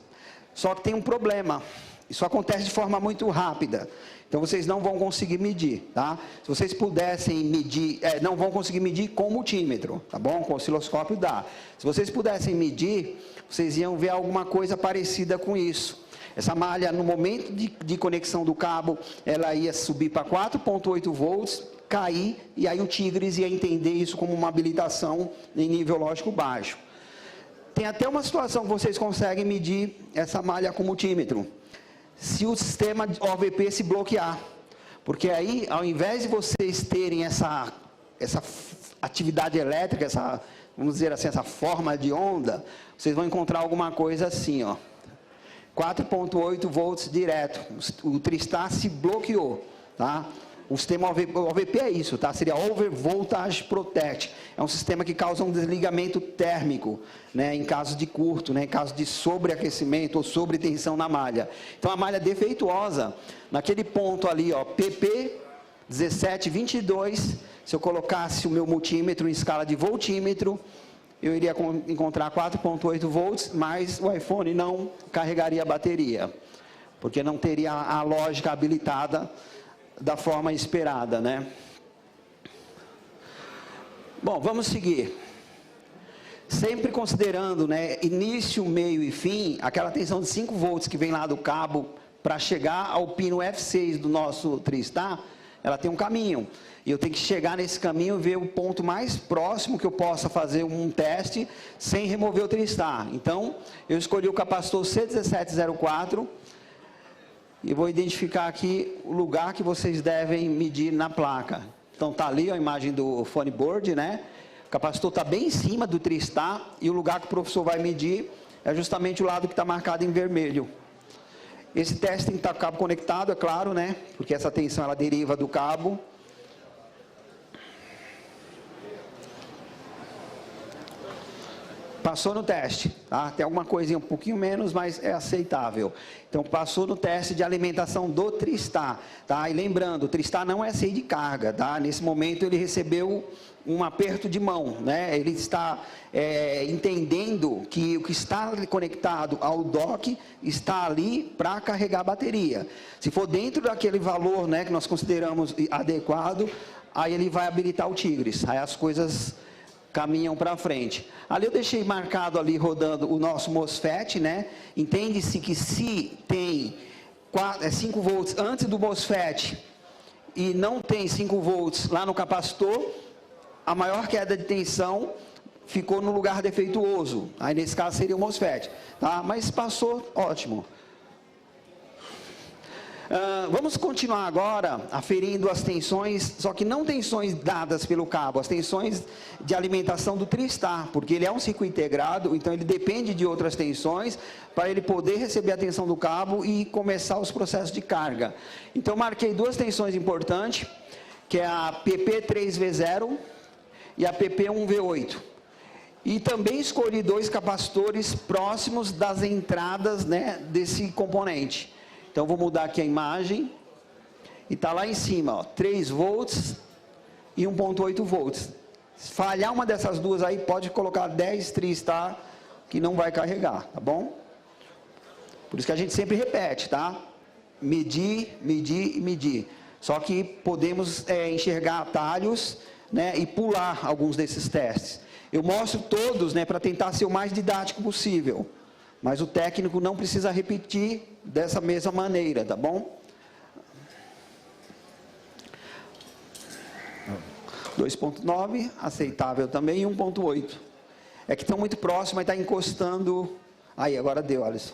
Só que tem um problema, isso acontece de forma muito rápida. Então, vocês não vão conseguir medir, tá? Se vocês pudessem medir, não vão conseguir medir com multímetro, tá bom? Com osciloscópio dá. Se vocês pudessem medir, vocês iam ver alguma coisa parecida com isso. Essa malha, no momento de conexão do cabo, ela ia subir para 4.8 volts, cair, e aí o Tigres ia entender isso como uma habilitação em nível lógico baixo. Tem até uma situação que vocês conseguem medir essa malha com multímetro, se o sistema OVP se bloquear, porque aí, ao invés de vocês terem essa atividade elétrica, vamos dizer assim, essa forma de onda, vocês vão encontrar alguma coisa assim, ó, 4.8 volts direto, o TRISTAR se bloqueou, tá? O sistema OVP é isso, tá? Seria Over Voltage Protect. É um sistema que causa um desligamento térmico, né? Em caso de curto, né? Em caso de sobreaquecimento ou sobretensão na malha. Então, a malha defeituosa, naquele ponto ali, ó, PP 1722, se eu colocasse o meu multímetro em escala de voltímetro, eu iria encontrar 4.8 volts, mas o iPhone não carregaria a bateria, porque não teria a lógica habilitada da forma esperada, né? Bom, vamos seguir. Sempre considerando, né, início, meio e fim, aquela tensão de 5 volts que vem lá do cabo para chegar ao pino F6 do nosso TRISTAR, ela tem um caminho. E eu tenho que chegar nesse caminho e ver o ponto mais próximo que eu possa fazer um teste sem remover o TRISTAR. Então, eu escolhi o capacitor C1704, e vou identificar aqui o lugar que vocês devem medir na placa. Então está ali a imagem do phone board, né? O capacitor está bem em cima do tristar e o lugar que o professor vai medir é justamente o lado que está marcado em vermelho. Esse teste tem que estar com o cabo conectado, é claro, né? Porque essa tensão ela deriva do cabo. Passou no teste, tá? Tem alguma coisinha um pouquinho menos, mas é aceitável. Então, passou no teste de alimentação do tristar, tá? E lembrando, o tristar não é SEI de carga, tá? Nesse momento, ele recebeu um aperto de mão, né? Ele está entendendo que o que está conectado ao dock está ali para carregar a bateria. Se for dentro daquele valor, né, que nós consideramos adequado, aí ele vai habilitar o Tigres. Aí as coisas caminham para frente. Ali eu deixei marcado ali rodando o nosso MOSFET, né? Entende-se que se tem 5 volts antes do MOSFET e não tem 5 volts lá no capacitor, a maior queda de tensão ficou no lugar defeituoso. Aí nesse caso seria o MOSFET, tá? Mas passou, ótimo. Vamos continuar agora aferindo as tensões, só que não tensões dadas pelo cabo, as tensões de alimentação do tristar, porque ele é um circuito integrado, então ele depende de outras tensões para ele poder receber a tensão do cabo e começar os processos de carga. Então marquei duas tensões importantes, que é a PP3V0 e a PP1V8. E também escolhi 2 capacitores próximos das entradas, né, desse componente. Então, vou mudar aqui a imagem, e está lá em cima, ó, 3 volts e 1.8 volts. Se falhar uma dessas duas aí, pode colocar 10 tristar, que não vai carregar, tá bom? Por isso que a gente sempre repete, tá? Medir, medir e medir. Só que podemos enxergar atalhos, né, e pular alguns desses testes. Eu mostro todos, né, para tentar ser o mais didático possível. Mas o técnico não precisa repetir dessa mesma maneira, tá bom? 2.9, aceitável também, e 1.8. É que estão muito próximos, mas está encostando... Aí, agora deu, Alisson.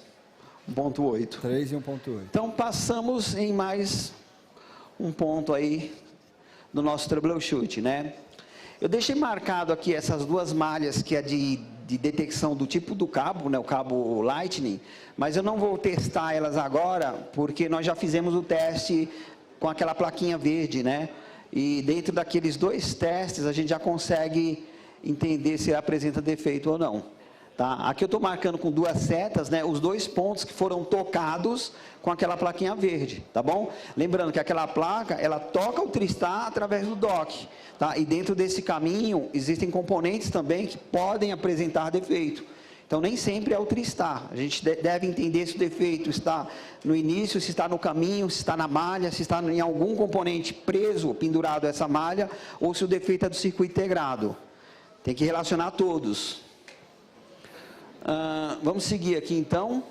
1.8.
3 e 1.8.
Então, passamos em mais um ponto aí do nosso troubleshoot, né? Eu deixei marcado aqui essas duas malhas, que é de detecção do tipo do cabo, né, o cabo Lightning, mas eu não vou testar elas agora, porque nós já fizemos o teste com aquela plaquinha verde, né? E dentro daqueles 2 testes, a gente já consegue entender se apresenta defeito ou não. Tá? Aqui eu estou marcando com 2 setas, né, os 2 pontos que foram tocados com aquela plaquinha verde, tá bom? Lembrando que aquela placa, ela toca o tristar através do dock, tá? E dentro desse caminho, existem componentes também que podem apresentar defeito. Então, nem sempre é o tristar. A gente deve entender se o defeito está no início, se está no caminho, se está na malha, se está em algum componente preso, pendurado a essa malha, ou se o defeito é do circuito integrado. Tem que relacionar todos. Vamos seguir aqui então.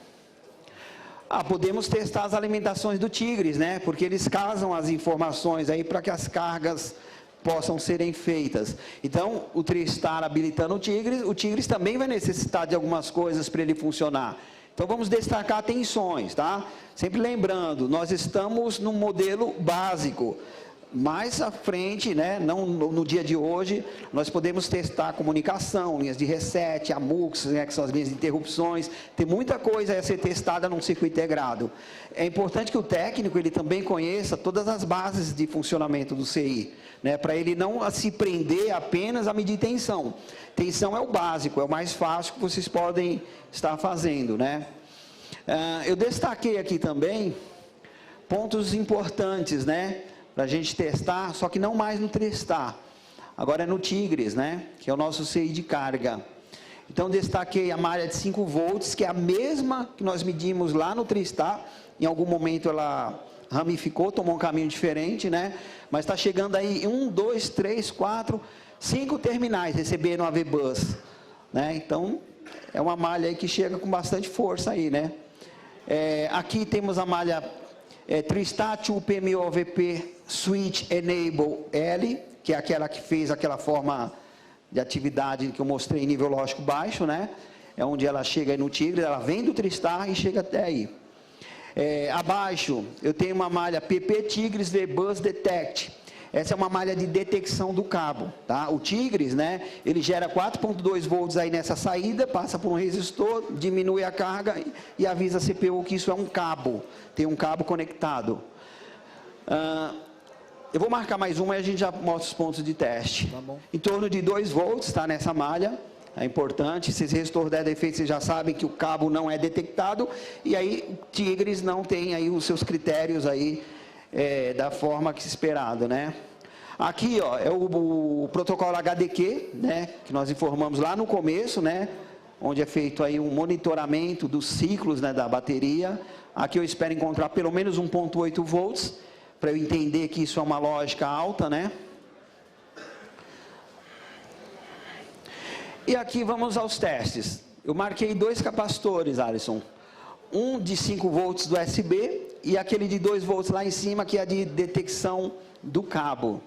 Podemos testar as alimentações do Tigres, né? Porque eles casam as informações aí para que as cargas possam serem feitas. Então, o tristar habilitando o Tigres também vai necessitar de algumas coisas para ele funcionar. Então, vamos destacar tensões, tá? Sempre lembrando, nós estamos num modelo básico. Mais à frente, né, não no dia de hoje, nós podemos testar comunicação, linhas de reset, AMUX, né, que são as linhas de interrupções, tem muita coisa a ser testada num circuito integrado. É importante que o técnico ele também conheça todas as bases de funcionamento do CI, né, para ele não se prender apenas a medir tensão. Tensão é o básico, é o mais fácil que vocês podem estar fazendo, né? Eu destaquei aqui também pontos importantes, né, para a gente testar, só que não mais no tristar, agora é no Tigres, né, que é o nosso CI de carga. Então, destaquei a malha de 5 volts, que é a mesma que nós medimos lá no tristar, em algum momento ela ramificou, tomou um caminho diferente, né, mas está chegando aí 1, 2, 3, 4, 5 terminais receberam a V-Bus, né, então, é uma malha aí que chega com bastante força aí, né. Aqui temos a malha Tristar 2 PMOVP Switch Enable L, que é aquela que fez aquela forma de atividade que eu mostrei em nível lógico baixo, né? É onde ela chega aí no Tigre, ela vem do Tristar e chega até aí. Abaixo, eu tenho uma malha PP Tigris V-Bus Detect. Essa é uma malha de detecção do cabo, tá? O Tigris, né, ele gera 4.2 volts aí nessa saída, passa por um resistor, diminui a carga e avisa a CPU que isso é um cabo, tem um cabo conectado. Eu vou marcar mais uma e a gente já mostra os pontos de teste.
Tá bom.
Em torno de 2 volts, tá, nessa malha. É importante, se esse resistor der defeito, vocês já sabem que o cabo não é detectado, e aí o Tigris não tem aí os seus critérios aí, da forma que se esperado, né? Aqui, ó, é o protocolo HDQ, né, que nós informamos lá no começo, né, onde é feito aí um monitoramento dos ciclos, né, da bateria. Aqui eu espero encontrar pelo menos 1.8 volts, para eu entender que isso é uma lógica alta, né? E aqui vamos aos testes. Eu marquei 2 capacitores, Alisson. Um de 5 volts do USB e aquele de 2 volts lá em cima, que é de detecção do cabo.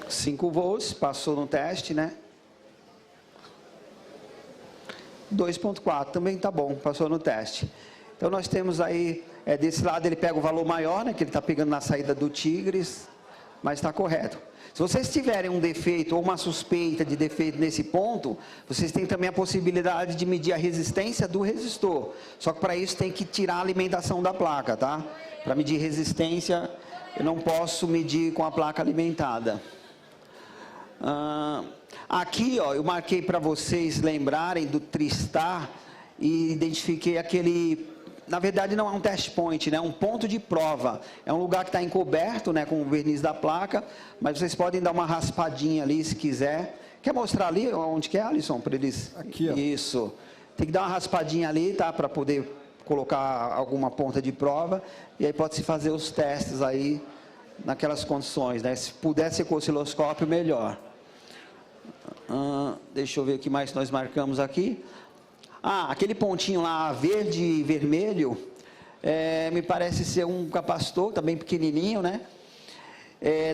$5 volts, passou no teste, né? 2.4, também tá bom, passou no teste. Então nós temos aí, desse lado ele pega o valor maior, né, que ele está pegando na saída do Tigris, mas está correto. Se vocês tiverem um defeito ou uma suspeita de defeito nesse ponto, vocês têm também a possibilidade de medir a resistência do resistor. Só que para isso tem que tirar a alimentação da placa, tá? Para medir resistência, eu não posso medir com a placa alimentada. Aqui, ó, eu marquei para vocês lembrarem do Tristar e identifiquei aquele, na verdade não é um test point, né, é um ponto de prova. É um lugar que está encoberto, né, com o verniz da placa, mas vocês podem dar uma raspadinha ali se quiser. Quer mostrar ali onde que é, Alisson, para eles?
Aqui, ó.
Isso. Tem que dar uma raspadinha ali, tá, para poder colocar alguma ponta de prova, e aí pode-se fazer os testes aí naquelas condições, né? Se puder ser com o osciloscópio, melhor. Deixa eu ver o que mais nós marcamos aqui. Aquele pontinho lá, verde e vermelho, me parece ser um capacitor, também pequenininho, né?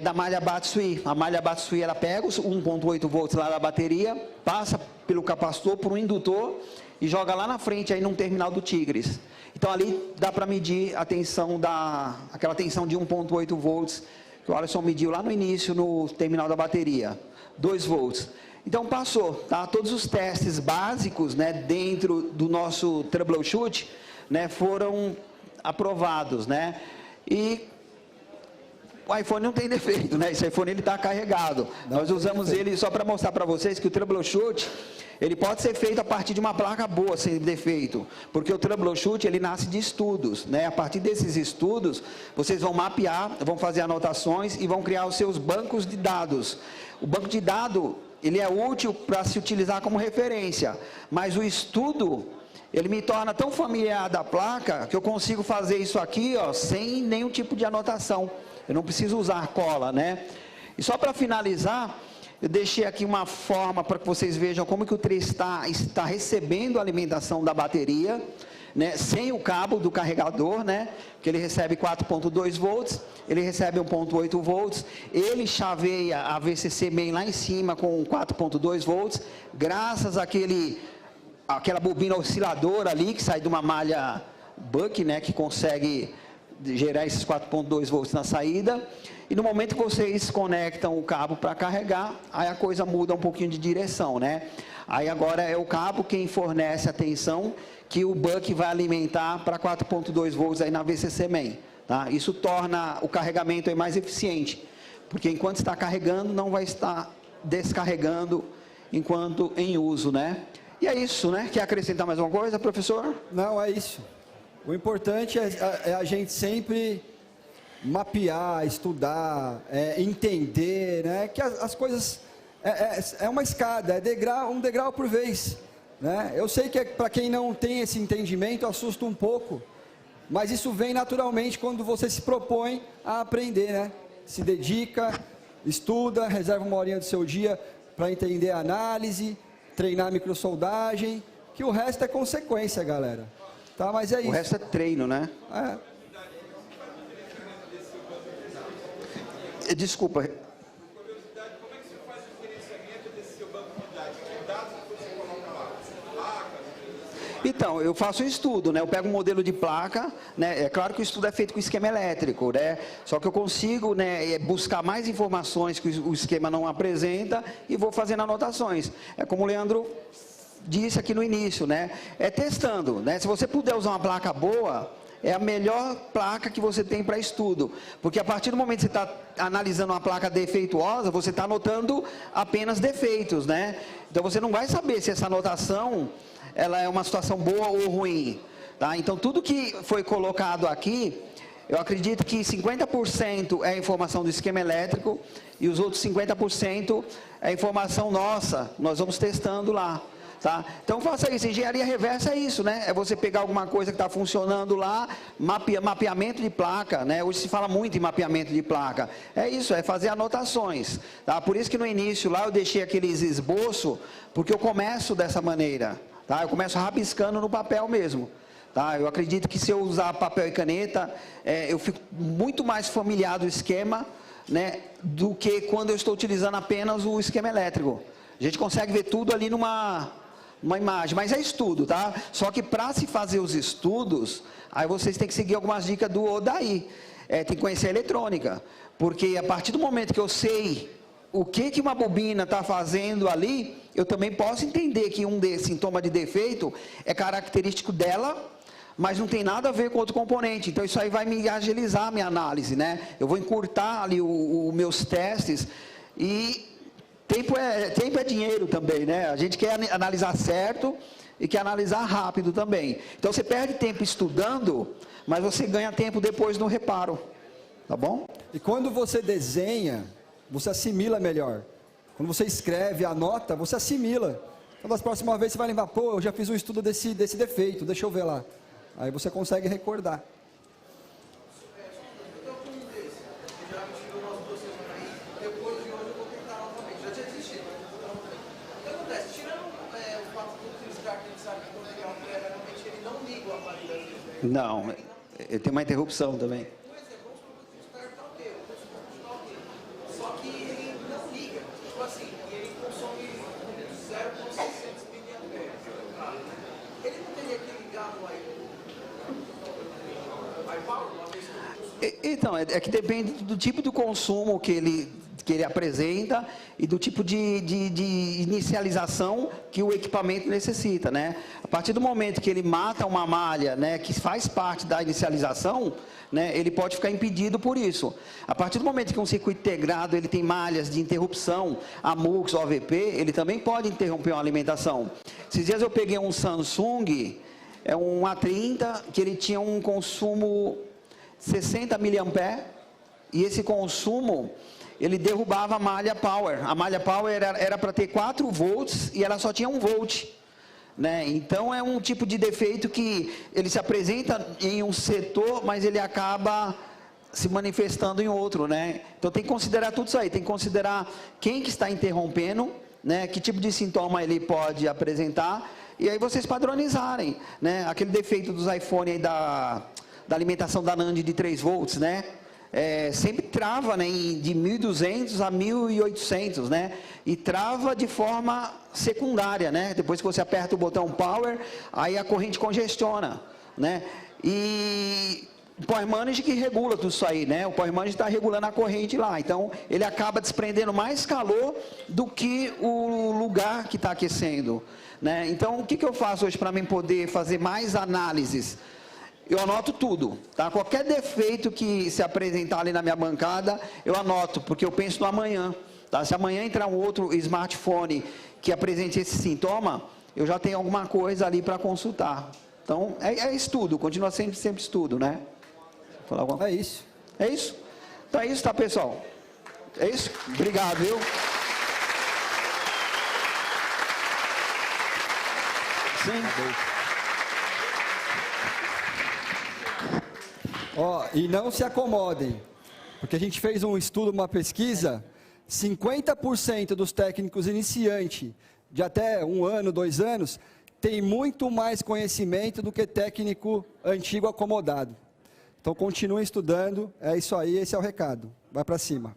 Da malha Batsui. A malha Batsui, ela pega os 1.8 volts lá da bateria, passa pelo capacitor, por um indutor, e joga lá na frente, aí num terminal do Tigris. Então, ali dá para medir a tensão aquela tensão de 1.8 volts, que o Alisson mediu lá no início, no terminal da bateria. 2 volts. Então passou, tá? Todos os testes básicos, né, dentro do nosso troubleshoot, né, foram aprovados, né? E o iPhone não tem defeito, né? Esse iPhone ele está carregado. Nós usamos ele só para mostrar para vocês que o troubleshoot ele pode ser feito a partir de uma placa boa, sem defeito, porque o troubleshoot ele nasce de estudos, né? A partir desses estudos, vocês vão mapear, vão fazer anotações e vão criar os seus bancos de dados. O banco de dados ele é útil para se utilizar como referência, mas o estudo ele me torna tão familiar da placa que eu consigo fazer isso aqui, ó, sem nenhum tipo de anotação. Eu não preciso usar cola, né? E só para finalizar, eu deixei aqui uma forma para que vocês vejam como que o Tristar está recebendo a alimentação da bateria, né, sem o cabo do carregador, né, que ele recebe 4.2 volts, ele recebe 1.8 volts, ele chaveia a VCC main lá em cima com 4.2 volts, graças àquela bobina osciladora ali, que sai de uma malha Buck, né, que consegue gerar esses 4.2 volts na saída, e no momento que vocês conectam o cabo para carregar, aí a coisa muda um pouquinho de direção, né? Aí agora é o cabo quem fornece a tensão que o Buck vai alimentar para 4.2 volts aí na VCC main, tá? Isso torna o carregamento aí mais eficiente, porque enquanto está carregando, não vai estar descarregando enquanto em uso, né? E é isso, né? Quer acrescentar mais uma coisa, professor?
Não, é isso. O importante é a gente sempre mapear, estudar, entender, né? Que as coisas é uma escada, um degrau por vez, né? Eu sei que para quem não tem esse entendimento assusta um pouco, mas isso vem naturalmente quando você se propõe a aprender, né? Se dedica, estuda, reserva uma horinha do seu dia para entender a análise, treinar microsoldagem, que o resto é consequência, galera. Tá, mas é isso.
O resto é treino, né? Desculpa.
Por curiosidade, como é que você faz o gerenciamento desse seu banco de dados? Que dados que você coloca lá? Placas?
Então, eu faço um estudo, né? Eu pego um modelo de placa, né? É claro que o estudo é feito com esquema elétrico, né? Só que eu consigo, né, buscar mais informações que o esquema não apresenta e vou fazendo anotações. É como o Leandro disse aqui no início, né? É testando, né? Se você puder usar uma placa boa, é a melhor placa que você tem para estudo, porque a partir do momento que você está analisando uma placa defeituosa, você está anotando apenas defeitos, né? Então você não vai saber se essa anotação ela é uma situação boa ou ruim, tá? Então tudo que foi colocado aqui, eu acredito que 50% é informação do esquema elétrico e os outros 50% é informação nossa, nós vamos testando lá. Tá? Então faça isso, engenharia reversa é isso, né? É você pegar alguma coisa que está funcionando lá, mapeamento de placa, né? Hoje se fala muito em mapeamento de placa. É isso, é fazer anotações. Tá? Por isso que no início lá eu deixei aqueles esboços, porque eu começo dessa maneira. Tá? Eu começo rabiscando no papel mesmo. Tá? Eu acredito que se eu usar papel e caneta, eu fico muito mais familiar do esquema, né, do que quando eu estou utilizando apenas o esquema elétrico. A gente consegue ver tudo ali numa imagem, mas é estudo, tá? Só que para se fazer os estudos, aí vocês têm que seguir algumas dicas do Odaí. Tem que conhecer a eletrônica, porque a partir do momento que eu sei o que uma bobina está fazendo ali, eu também posso entender que um sintoma de defeito é característico dela, mas não tem nada a ver com outro componente. Então isso aí vai me agilizar a minha análise, né? Eu vou encurtar ali os meus testes e tempo é dinheiro também, né? A gente quer analisar certo e quer analisar rápido também. Então você perde tempo estudando, mas você ganha tempo depois no reparo, tá bom?
E quando você desenha, você assimila melhor. Quando você escreve, anota, você assimila. Então, das próximas vezes você vai lembrar, pô, eu já fiz um estudo desse defeito, deixa eu ver lá. Aí você consegue recordar.
Não, tem uma interrupção também.
Só que ele não liga. Tipo assim, ele consome 0,600 mAh. Ele não teria que ligar no iPower uma vez que
Então, é que depende do tipo do consumo que ele apresenta e do tipo de inicialização que o equipamento necessita, né? A partir do momento que ele mata uma malha, né, que faz parte da inicialização, né, ele pode ficar impedido por isso. A partir do momento que um circuito integrado ele tem malhas de interrupção, AMUX, OVP, ele também pode interromper uma alimentação. Esses dias eu peguei um Samsung, um A30, que ele tinha um consumo 60 mA, e esse consumo ele derrubava a malha power. A malha power era para ter 4 volts e ela só tinha 1 volt. Né? Então é um tipo de defeito que ele se apresenta em um setor, mas ele acaba se manifestando em outro. Né? Então tem que considerar tudo isso aí, tem que considerar quem que está interrompendo, né? Que tipo de sintoma ele pode apresentar, e aí vocês padronizarem. Né? Aquele defeito dos iPhone aí da alimentação da NAND de 3 volts, né? Sempre trava, né, de 1.200 a 1.800, né? E trava de forma secundária, né? Depois que você aperta o botão power, aí a corrente congestiona, né? E o Power Manage que regula tudo isso aí, né? O Power Manage está regulando a corrente lá, então ele acaba desprendendo mais calor do que o lugar que está aquecendo, né? Então o que eu faço hoje para mim poder fazer mais análises? Eu anoto tudo, tá? Qualquer defeito que se apresentar ali na minha bancada, eu anoto, porque eu penso no amanhã, tá? Se amanhã entrar um outro smartphone que apresente esse sintoma, eu já tenho alguma coisa ali para consultar. Então, é estudo, continua sempre estudo, né? Falar alguma coisa?
É isso.
É isso? Então é isso, tá, pessoal? É isso? Obrigado, viu? Sim.
E não se acomodem, porque a gente fez um estudo, uma pesquisa, 50% dos técnicos iniciantes, de até 1 ano, 2 anos, tem muito mais conhecimento do que técnico antigo acomodado. Então, continuem estudando, é isso aí, esse é o recado. Vai para cima.